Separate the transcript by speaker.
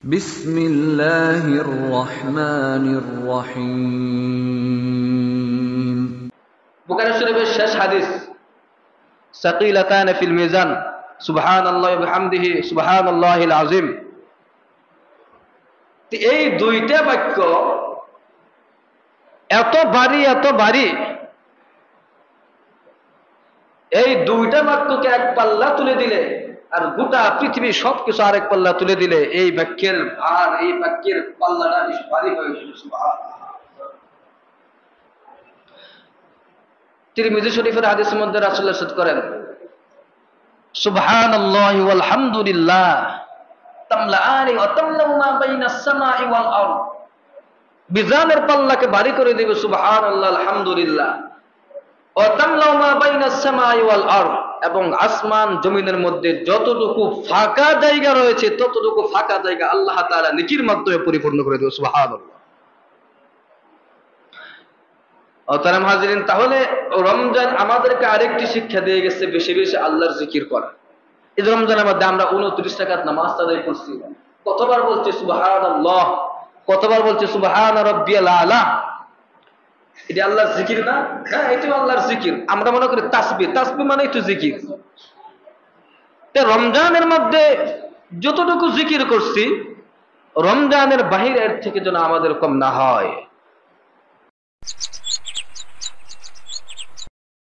Speaker 1: বিসমিল্লাহির রহমানির রহিম।
Speaker 2: বুখারী শরীফের শেষ হাদিস, সাকিলাতান ফিল মিজান সুবহানাল্লাহি ওয়া বিহামদিহি সুবহানাল্লাহিল আযীম। এই দুইটা বাক্য এত ভারী, এই দুইটা বাক্যকে এক পাল্লা তুলে দিলে আর গোটা পৃথিবী সবকিছু আরেক পাল্লা তুলে দিলে এই বাক্যের ভার, এই বাক্যের পাল্লাটা বেশ ভারী হয়ে গেল। সুবহানাল্লাহ। তিরমিজি শরীফের হাদিসের মধ্যে রাসূলুল্লাহ ইরশাদ করেন, সুবহানাল্লাহি ওয়াল হামদুলিল্লাহ তামলাআনি ওয়া তামলাউ মা বাইনাস সামাই ওয়াল আরদ। মিজানের পাল্লাকে ভারী করে দিবে সুবহানাল্লাহ, আলহামদুলিল্লাহ, ওয়া তামলাউ মা বাইনাস সামাই ওয়াল আরদ, এবং আসমান জমিনের মধ্যে যতটুকু ফাঁকা জায়গা রয়েছে ততটুকু ফাঁকা জায়গা আল্লাহ তাআলা নেকির মাধ্যমে পরিপূর্ণ করে দিবে। সুবহানাল্লাহ। অতরাম হাজিরিন, তাহলে রমজান আমাদেরকে আরেকটি শিক্ষা দিয়ে গেছে, বেশি বেশি আল্লাহর জিকির করা। এই রমজানের মধ্যে আমরা 29 রাকাত নামাজ আদায় করছি, কতবার বলছি সুবহানাল্লাহ, কতবার বলছি সুবহান রাব্বিয়াল আলা। এটা আল্লাহর জিকির না? হ্যাঁ, এটাও আল্লাহর জিকির। আমরা মনে করি তাসবিহ, তাসবিহ মানেই তো জিকির। রমজানের মধ্যে যতটুকু জিকির করছি, রমজানের বাহিরের থেকে যেন আমাদের কম না হয়।